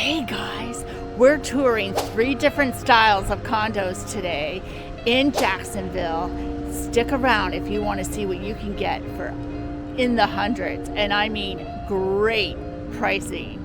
Hey guys, we're touring 3 different styles of condos today in Jacksonville. Stick around if you want to see what you can get for in the hundreds, and I mean great pricing.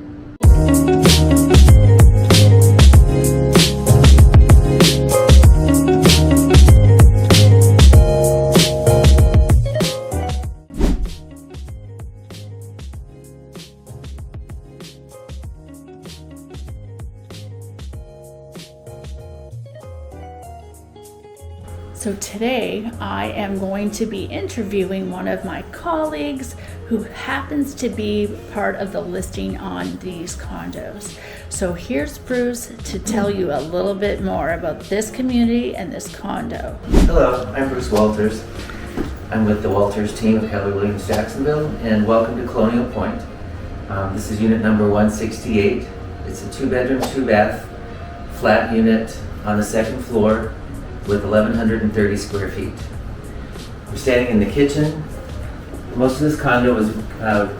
So today I am going to be interviewing one of my colleagues who happens to be part of the listing on these condos. So here's Bruce to tell you a little bit more about this community and this condo. Hello, I'm Bruce Walters. I'm with the Walters team of Keller Williams Jacksonville, and welcome to Colonial Point. This is unit number 168. It's a 2-bedroom, 2-bath, flat unit on the 2nd floor with 1,130 square feet. We're standing in the kitchen. Most of this condo was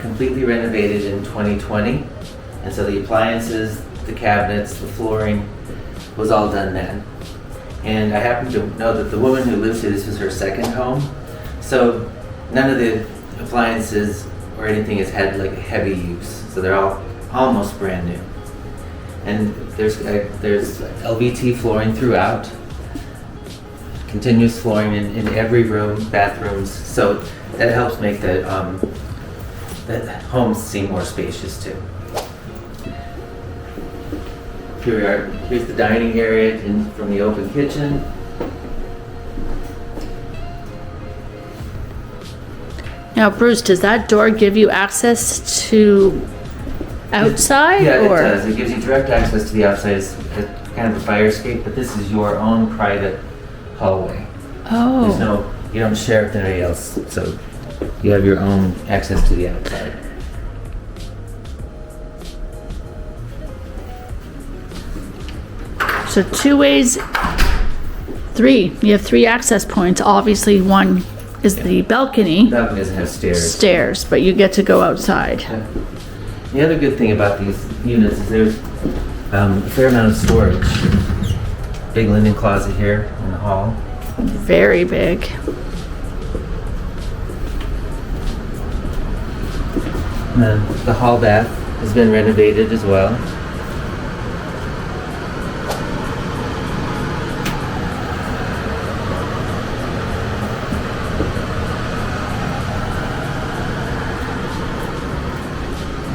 completely renovated in 2020, and so the appliances, the cabinets, the flooring was all done then. And I happen to know that the woman who lives here, this was her second home, so none of the appliances or anything has had like heavy use, so they're all almost brand new. And there's LVT flooring throughout. Continuous flooring in every room, bathrooms, so that helps make the homes seem more spacious too. Here we are. Here's the dining area from the open kitchen. Now Bruce, does that door give you access to outside? Yeah, it does. It gives you direct access to the outside. It's kind of a fire escape, but this is your own private hallway. Oh. You don't share with anybody else, so you have your own access to the outside. So 2 ways, 3. You have 3 access points. Obviously one is the balcony. The balcony doesn't have Stairs, but you get to go outside. Yeah. The other good thing about these units is there's a fair amount of storage. Big linen closet here in the hall. Very big. And then the hall bath has been renovated as well.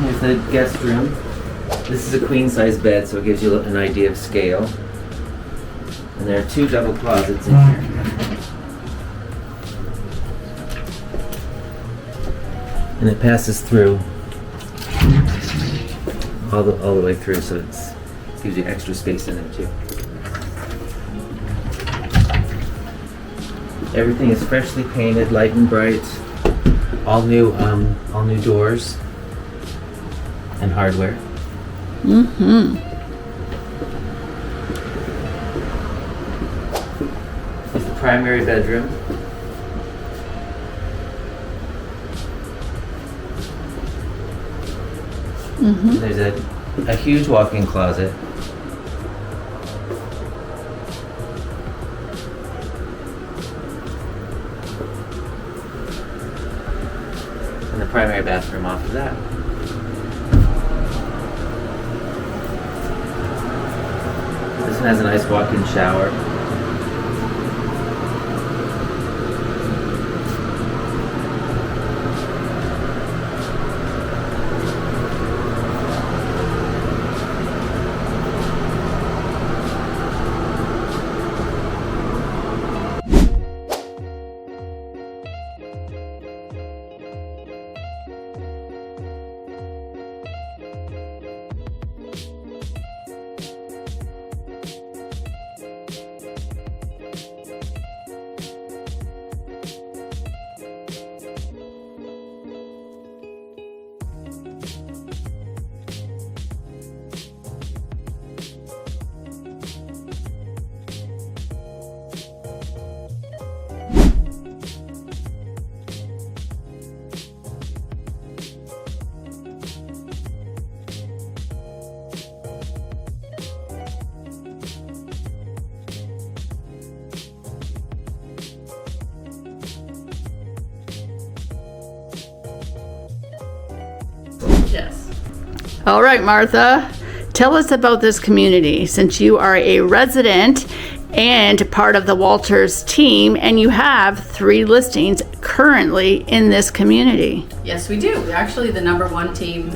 Here's the guest room. This is a queen size bed, so it gives you an idea of scale. And there are 2 double closets in here. And it passes through all the way through, so it gives you extra space in there too. Everything is freshly painted, light and bright. All new doors and hardware. Mm-hmm. It's the primary bedroom. Mm-hmm. There's a huge walk-in closet. And the primary bathroom off of that. This one has a nice walk-in shower. Yes. All right, Martha, tell us about this community since you are a resident and part of the Walters team, and you have 3 listings currently in this community. Yes, we do. We're actually the #1 team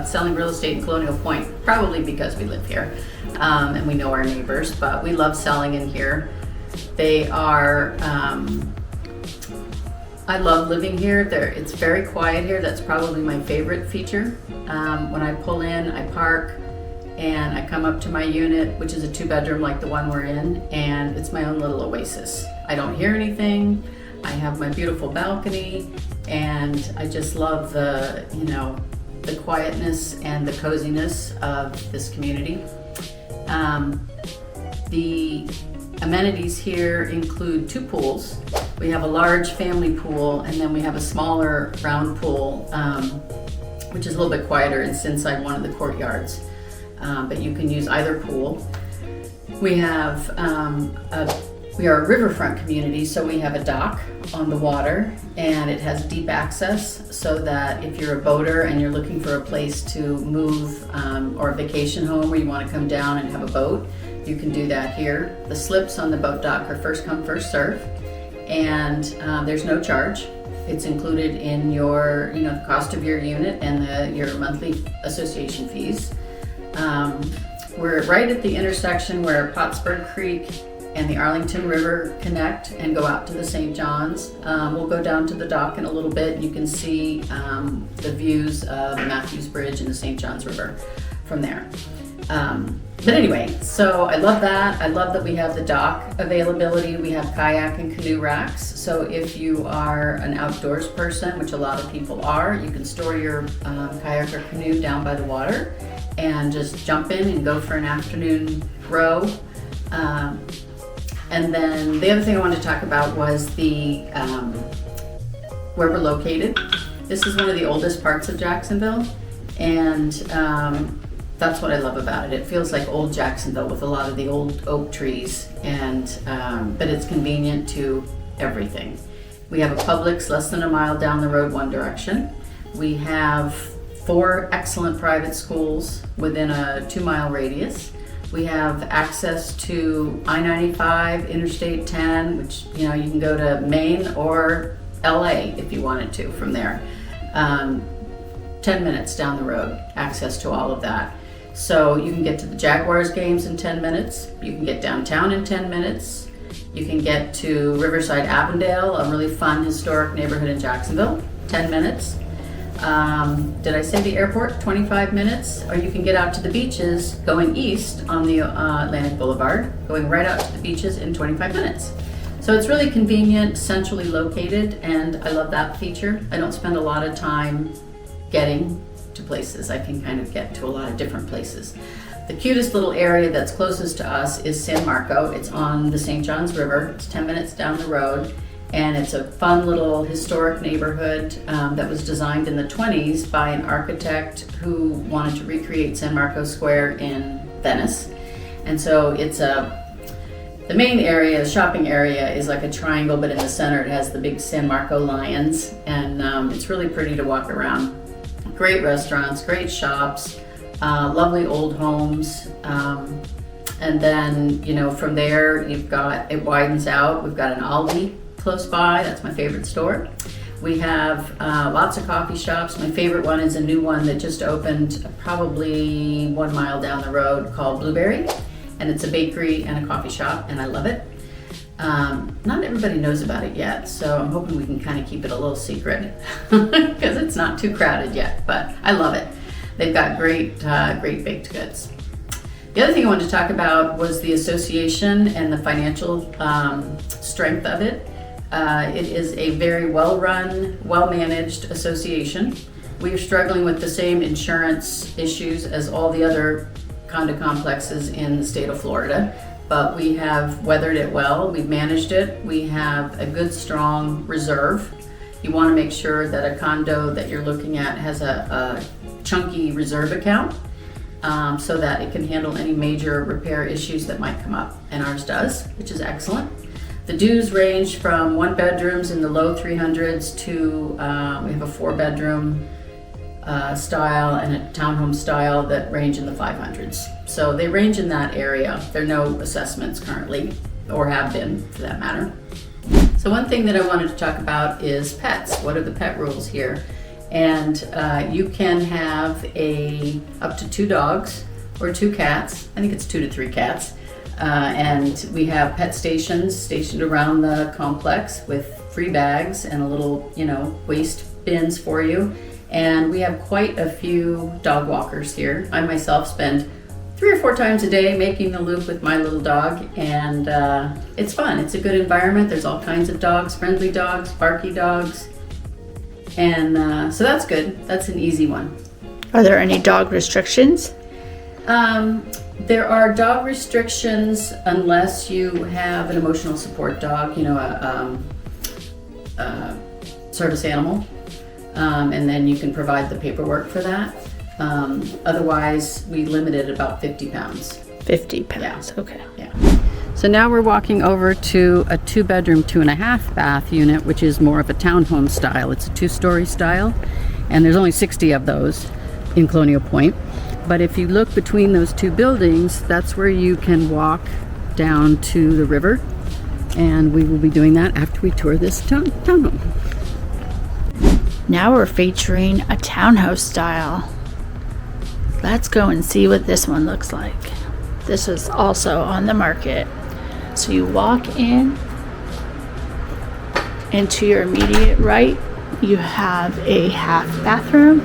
selling real estate in Colonial Point, probably because we live here and we know our neighbors, but we love selling in here. They are, I love living here. It's very quiet here. That's probably my favorite feature. When I pull in, I park, and I come up to my unit, which is a 2-bedroom like the one we're in, and it's my own little oasis. I don't hear anything. I have my beautiful balcony, and I just love the quietness and the coziness of this community. The amenities here include 2 pools. We have a large family pool, and then we have a smaller round pool, which is a little bit quieter. It's inside one of the courtyards. But you can use either pool. We have we are a riverfront community, so we have a dock on the water, and it has deep access so that if you're a boater and you're looking for a place to move or a vacation home where you want to come down and have a boat, you can do that here. The slips on the boat dock are first come, first serve, and there's no charge. It's included in your, the cost of your unit and your monthly association fees. We're right at the intersection where Pottsburg Creek and the Arlington River connect and go out to the St. John's. We'll go down to the dock in a little bit. You can see the views of Matthews Bridge and the St. John's River from there. But anyway, so I love that. I love that we have the dock availability. We have kayak and canoe racks. So if you are an outdoors person, which a lot of people are, you can store your kayak or canoe down by the water and just jump in and go for an afternoon row. And then the other thing I wanted to talk about was the where we're located. This is one of the oldest parts of Jacksonville, and that's what I love about it. It feels like old Jacksonville with a lot of the old oak trees, and but it's convenient to everything. We have a Publix less than a mile down the road one direction. We have 4 excellent private schools within a 2-mile radius. We have access to I-95, Interstate 10, which you can go to Maine or LA if you wanted to from there. 10 minutes down the road, access to all of that. So you can get to the Jaguars games in 10 minutes. You can get downtown in 10 minutes. You can get to Riverside Avondale, a really fun historic neighborhood in Jacksonville, 10 minutes. Did I say the airport? 25 minutes. Or you can get out to the beaches going east on the Atlantic Boulevard, going right out to the beaches in 25 minutes. So it's really convenient, centrally located, and I love that feature. I don't spend a lot of time getting to places. I can kind of get to a lot of different places. The cutest little area that's closest to us is San Marco. It's on the St. John's River. It's 10 minutes down the road. And it's a fun little historic neighborhood that was designed in the 20s by an architect who wanted to recreate San Marco Square in Venice. And so it's the main area, the shopping area, is like a triangle, but in the center it has the big San Marco lions, and it's really pretty to walk around. Great restaurants, great shops, lovely old homes. And then, from there it widens out. We've got an Aldi close by. That's my favorite store. We have lots of coffee shops. My favorite one is a new one that just opened probably 1 mile down the road called Blueberry, and it's a bakery and a coffee shop, and I love it. Not everybody knows about it yet, so I'm hoping we can kind of keep it a little secret because it's not too crowded yet, but I love it. They've got great baked goods. The other thing I wanted to talk about was the association and the financial strength of it. It is a very well-run, well-managed association. We are struggling with the same insurance issues as all the other condo complexes in the state of Florida, but we have weathered it well. We've managed it. We have a good, strong reserve. You want to make sure that a condo that you're looking at has a chunky reserve account so that it can handle any major repair issues that might come up, and ours does, which is excellent. The dues range from 1 bedrooms in the low 300s to we have a 4-bedroom style and a townhome style that range in the 500s. So they range in that area. There are no assessments currently, or have been for that matter. So one thing that I wanted to talk about is pets. What are the pet rules here? And you can have up to 2 dogs or 2 cats. I think it's 2 to 3 cats. And we have pet stations stationed around the complex with free bags and a little, waste bins for you. And we have quite a few dog walkers here. I myself spend 3 or 4 times a day making the loop with my little dog, and it's fun. It's a good environment. There's all kinds of dogs, friendly dogs, barky dogs, and so that's good. That's an easy one. Are there any dog restrictions? There are dog restrictions unless you have an emotional support dog, a service animal, and then you can provide the paperwork for that. Otherwise, we limit it about 50 pounds. 50 pounds, Yeah. okay. Yeah. So now we're walking over to a 2-bedroom, 2.5 bath unit, which is more of a townhome style. It's a 2-story style, and there's only 60 of those in Colonial Point. But if you look between those 2 buildings, that's where you can walk down to the river, and we will be doing that after we tour this townhome. Now we're featuring a townhouse style. Let's go and see what this one looks like. This is also on the market. So you walk in, and to your immediate right, you have a half bathroom.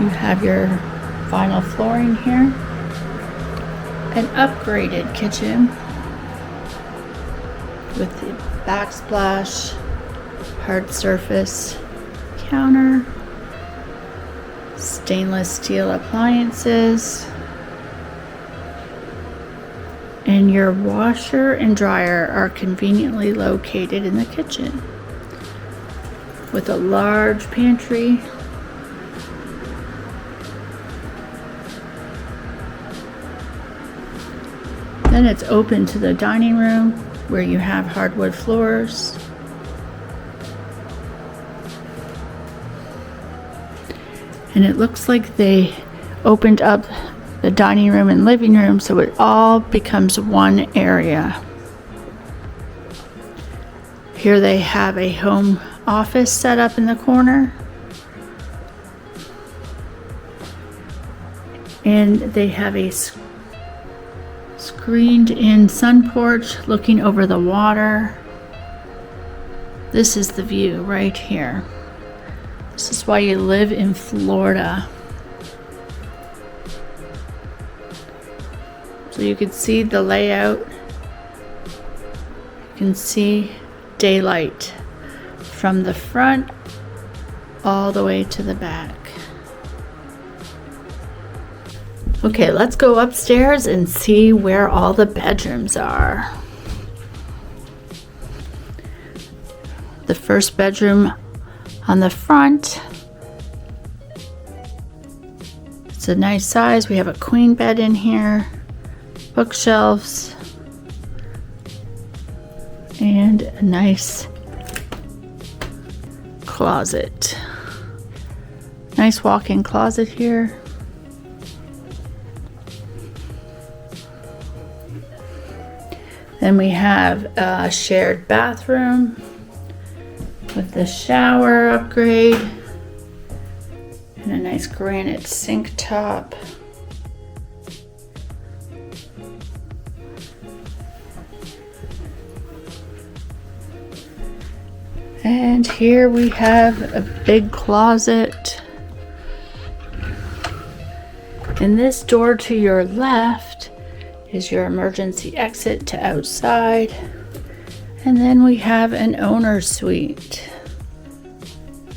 You have your vinyl flooring here. An upgraded kitchen with the backsplash, hard surface counter, stainless steel appliances, and your washer and dryer are conveniently located in the kitchen with a large pantry. Then it's open to the dining room where you have hardwood floors. And it looks like they opened up the dining room and living room so it all becomes one area. Here they have a home office set up in the corner. And they have a screened in sun porch looking over the water. This is the view right here. This is why you live in Florida. So you can see the layout. You can see daylight from the front all the way to the back. Okay, let's go upstairs and see where all the bedrooms are. The first bedroom on the front. It's a nice size. We have a queen bed in here, bookshelves, and a nice closet. Nice walk-in closet here. Then we have a shared bathroom with the shower upgrade and a nice granite sink top. And here we have a big closet. And this door to your left is your emergency exit to outside. And then we have an owner's suite,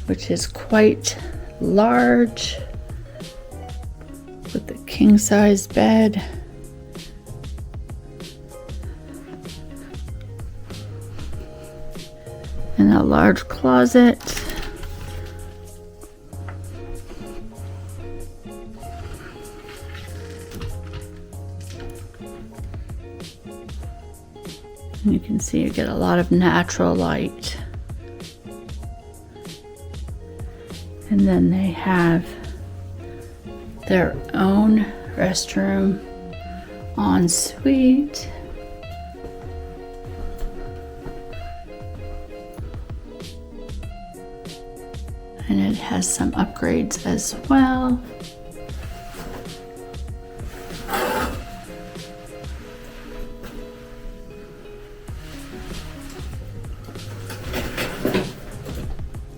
which is quite large with the king size bed. And a large closet. So you get a lot of natural light. And then they have their own restroom en suite. And it has some upgrades as well.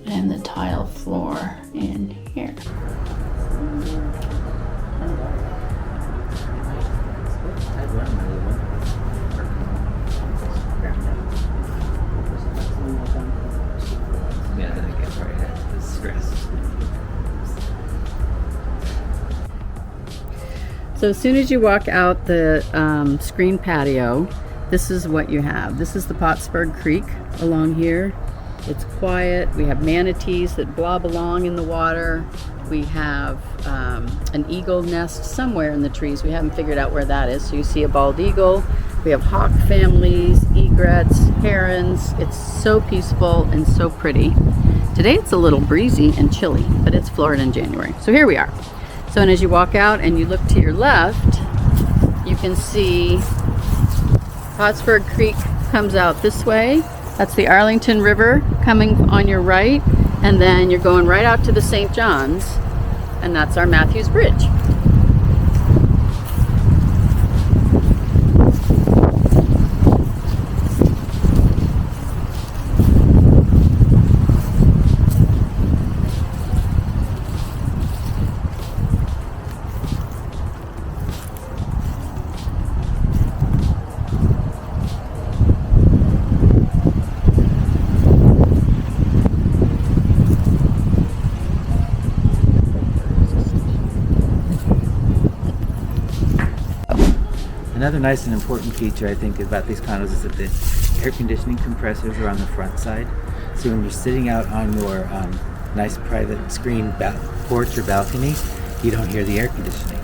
And the tile floor in here. Yeah, then I get right at the stress. So as soon as you walk out the screen patio, this is what you have. This is the Pottsburg Creek along here. It's quiet. We have manatees that blob along in the water. We have an eagle nest somewhere in the trees. We haven't figured out where that is. So you see a bald eagle. We have hawk families, egrets, herons. It's so peaceful and so pretty. Today it's a little breezy and chilly, but it's Florida in January. So here we are. So and as you walk out and you look to your left, you can see Pottsburg Creek comes out this way. That's the Arlington River coming on your right, and then you're going right out to the St. John's, and that's our Matthews Bridge. Another nice and important feature I think about these condos is that the air conditioning compressors are on the front side. So when you're sitting out on your nice private screen porch or balcony, you don't hear the air conditioning.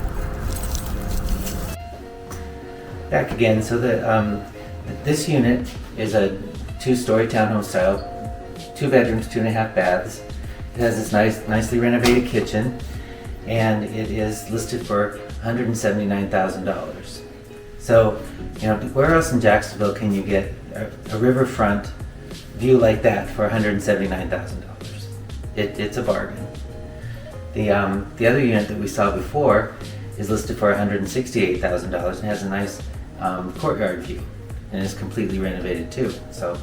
Back again, so this unit is a 2-story townhome style, 2 bedrooms, 2.5 baths. It has this nicely renovated kitchen, and it is listed for $179,000. So, you know, where else in Jacksonville can you get a riverfront view like that for $179,000? It's a bargain. The other unit that we saw before is listed for $168,000 and has a nice courtyard view and is completely renovated too. So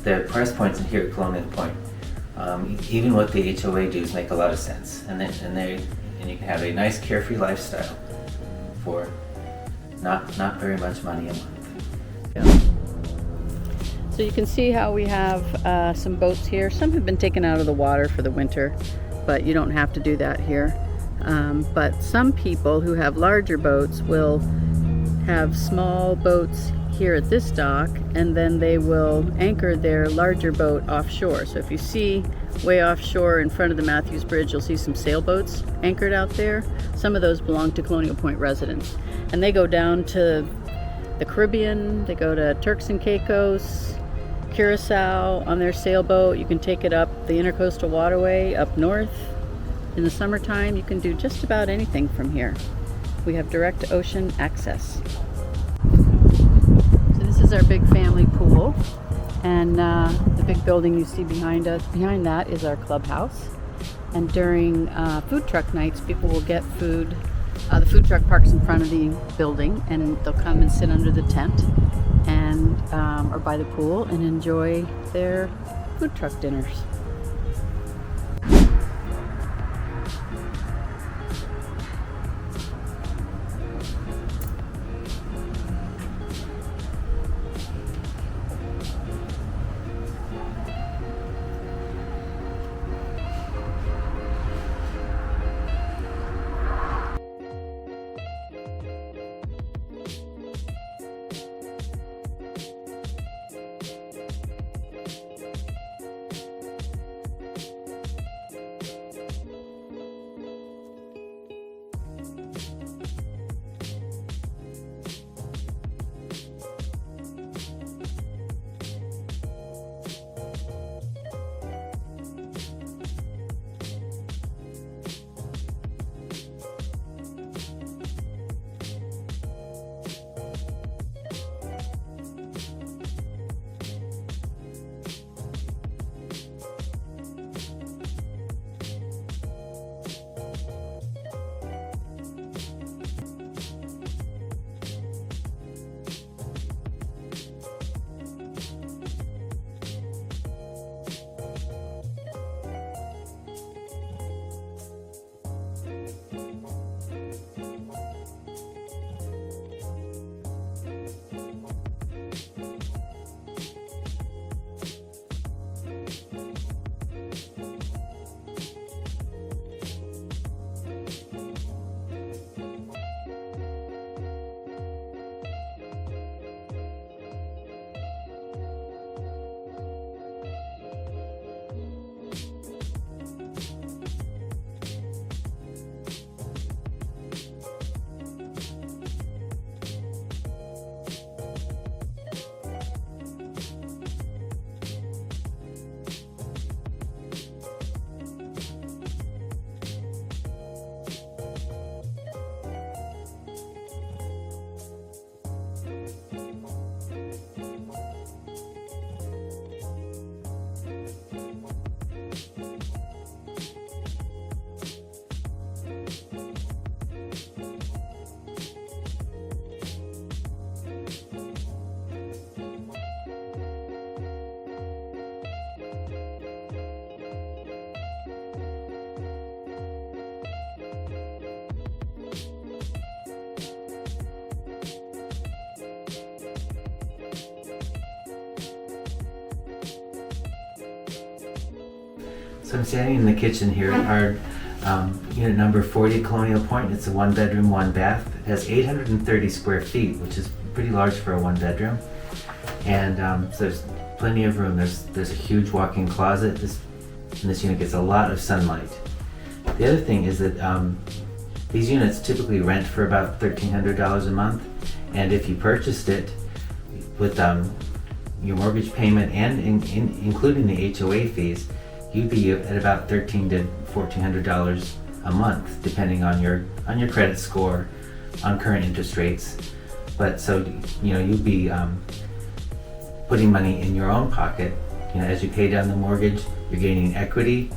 the price points in here at Colonial Point, even with the HOA dues, make a lot of sense, and you can have a nice carefree lifestyle for not very much money a month. Yeah. So you can see how we have some boats here. Some have been taken out of the water for the winter, but you don't have to do that here. But some people who have larger boats will have small boats here at this dock, and then they will anchor their larger boat offshore. So if you see way offshore in front of the Matthews Bridge, you'll see some sailboats anchored out there. Some of those belong to Colonial Point residents, and they go down to the Caribbean, they go to Turks and Caicos, Curacao on their sailboat. You can take it up the Intercoastal Waterway up north. In the summertime, you can do just about anything from here. We have direct ocean access. So this is our big family pool, and the big building you see behind us, behind that is our clubhouse. And during food truck nights, people will get food. The food truck parks in front of the building, and they'll come and sit under the tent and or by the pool and enjoy their food truck dinners. So I'm standing in the kitchen here. Our unit number 40 Colonial Point. It's a 1-bedroom, 1-bath. It has 830 square feet, which is pretty large for a 1-bedroom. And so there's plenty of room. There's a huge walk-in closet. This unit gets a lot of sunlight. The other thing is that these units typically rent for about $1,300 a month, and if you purchased it with your mortgage payment and including the HOA fees, you'd be at about $1,300 to $1,400 a month, depending on your credit score, on current interest rates. But so you'd be putting money in your own pocket. As you pay down the mortgage, you're gaining equity.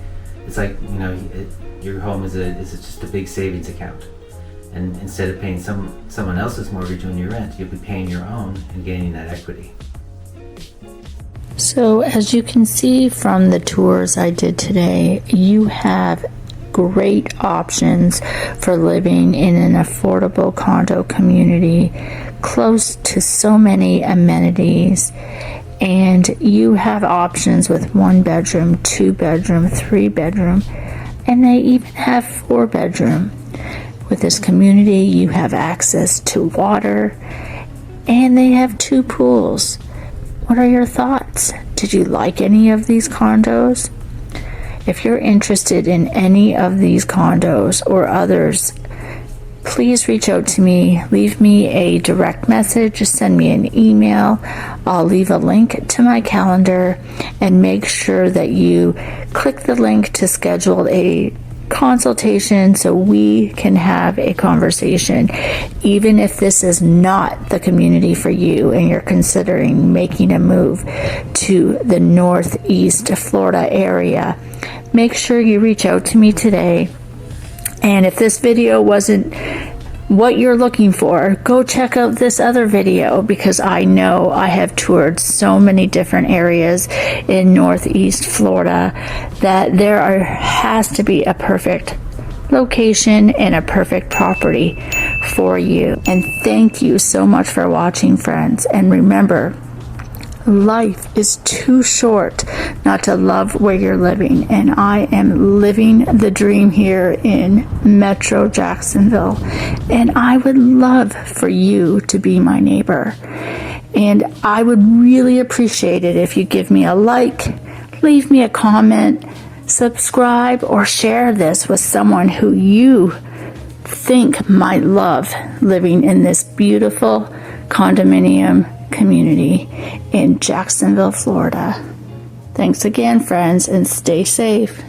It's like your home is just a big savings account. And instead of paying someone else's mortgage when you rent, you'll be paying your own and gaining that equity. So as you can see from the tours I did today, you have great options for living in an affordable condo community close to so many amenities. And you have options with 1-bedroom, 2-bedroom, 3-bedroom, and they even have 4-bedroom. With this community, you have access to water, and they have 2 pools. What are your thoughts? Did you like any of these condos? If you're interested in any of these condos or others, please reach out to me. Leave me a direct message, send me an email. I'll leave a link to my calendar, and make sure that you click the link to schedule a consultation so we can have a conversation. Even if this is not the community for you and you're considering making a move to the Northeast Florida area, make sure you reach out to me today. And if this video wasn't what you're looking for, go check out this other video, because I know I have toured so many different areas in Northeast Florida that there has to be a perfect location and a perfect property for you. And thank you so much for watching, friends. And remember, life is too short not to love where you're living, and I am living the dream here in Metro Jacksonville, and I would love for you to be my neighbor. And I would really appreciate it if you give me a like, leave me a comment, subscribe, or share this with someone who you think might love living in this beautiful condominium community in Jacksonville, Florida. Thanks again, friends, and stay safe.